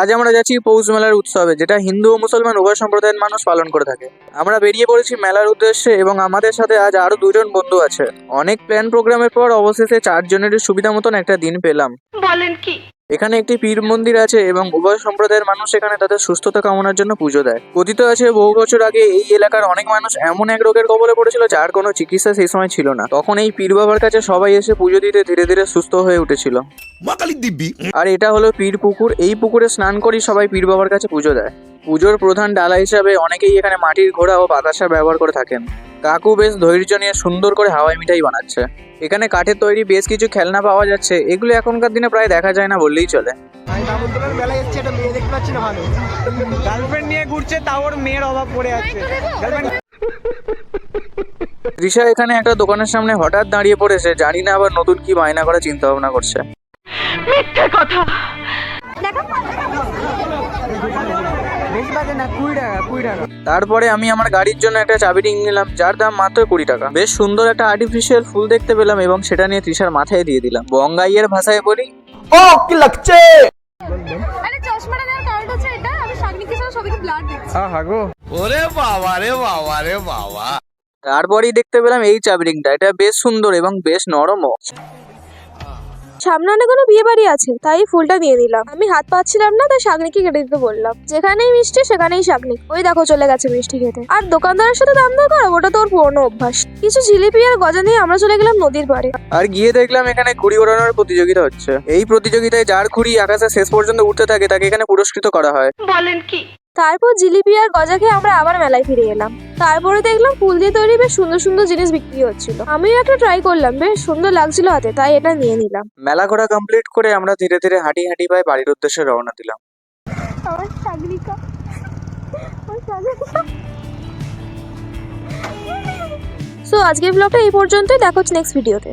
আজ আমরা যাচ্ছি পৌষ মেলার উৎসবে, যেটা হিন্দু ও মুসলমান উভয় সম্প্রদায়ের মানুষ পালন করে থাকে। আমরা বেরিয়ে পড়েছি মেলার উদ্দেশ্যে এবং আমাদের সাথে আজ আরো 2জন বন্ধু আছে। অনেক প্ল্যান প্রোগ্রামের পর অবশেষে 4 জনের সুবিধা মতন একটা দিন পেলাম। বলেন কি? এখানে একটি পীর মন্দির আছে এবং উভয় সম্প্রদায়ের মানুষ এখানে তাদের সুস্থতা কামনার জন্য পুজো দেয়। কথিত আছে বহু বছর আগে এই এলাকার অনেক মানুষ এমন এক রোগের কবলে পড়েছিল যার কোনো চিকিৎসা সেই সময় ছিল না। তখন এই পীর বাবার কাছে সবাই এসে পুজো দিতে ধীরে ধীরে সুস্থ হয়ে উঠেছিল। আর এটা হলো পীর পুকুর। এই পুকুরে স্নান করি সবাই পীর বাবার কাছে পুজো দেয়। পুজোর প্রধান ডালা হিসাবে অনেকেই এখানে মাটির ঘোড়া ও বাতাসা ব্যবহার করে থাকেন। কাকু বেশ ধৈর্য নিয়ে সুন্দর করে হাওয়াই মিঠাই বানাচ্ছে। এখানে কাঠের তৈরি বেশ কিছু খেলনা পাওয়া যাচ্ছে। এগুলো এখনকার দিনে প্রায় দেখা যায় না বললেই চলে। গার্লফ্রেন্ড নিয়ে ঘুরছে, তাও ওর মেয়ের অভাব পড়ে আছে। তৃষা এখানে একটা দোকানের সামনে হঠাৎ দাঁড়িয়ে পড়েছে, জানি না আবার নতুন কি বায়না করার চিন্তা ভাবনা করছে। মিথ্যে কথা। তারপরে আমি আমার গাড়ির জন্য একটা চাবি রিং নিলাম, যার দাম মাত্র 20 টাকা। বেশ সুন্দর একটা আর্টিফিশিয়াল ফুল দেখতে পেলাম এবং সেটা নিয়ে তৃষার মাথায় দিয়ে দিলাম। বঙ্গাইয়ের ভাষায় বলি, ও কি লাগছে। আরে চশমাটা দেওয়ার কারণ হচ্ছে এটা, আমি শাগনিকের সাথে সবাইকে ব্লাড দিচ্ছি। গো ওরে বাবা রে বাবা রে বাবা। তারপরেই দেখতে পেলাম এই চাবি রিংটা। এটা বেশ সুন্দর এবং বেশ নরমও। সামনে অনেক কোনো বিয়ে বাড়ি আছে, তাই ফুলটা দিয়ে দিলাম। আমি হাত পাচ্ছিলাম না, তাই শাগনিকে কেটে দিতে বললাম। যেখানেই মিষ্টি সেখানেই শাগনিক। ওই দেখো চলে গেছে মিষ্টি খেতে। আর দোকানদারের সাথে দাম দর করা, ওটা তোর পুরনো অভ্যাস। কিছু জিলিপি আর গজা নিয়ে আমরা চলে গেলাম নদীর পাড়ে। আর গিয়ে দেখলাম এখানে ঘুড়ি ওড়ানোর প্রতিযোগিতা হচ্ছে। এই প্রতিযোগিতায় যার ঘুড়ি আকাশে শেষ পর্যন্ত উঠতে থাকে তাকে এখানে পুরস্কৃত করা হয়। বলেন কি? তারপর জিলিপি আর গজা খেয়ে আমরা আবার মেলায় ফিরে এলাম। তারপরে দেখলাম ফুল দিয়ে তৈরি বেশ সুন্দর সুন্দর জিনিস বিক্রি হচ্ছিল। আমিও একটা ট্রাই করলাম, বেশ সুন্দর লাগছিল হাতে, তাই এটা নিয়ে নিলাম। মেলা ঘোরা কমপ্লিট করে আমরা ধীরে ধীরে হাঁটি হাঁটি পায়ে বাড়ির উদ্দেশ্যে রওনা দিলাম। সো আজকের ব্লগটা এই পর্যন্তই। দেখা হচ্ছে নেক্সট ভিডিওতে।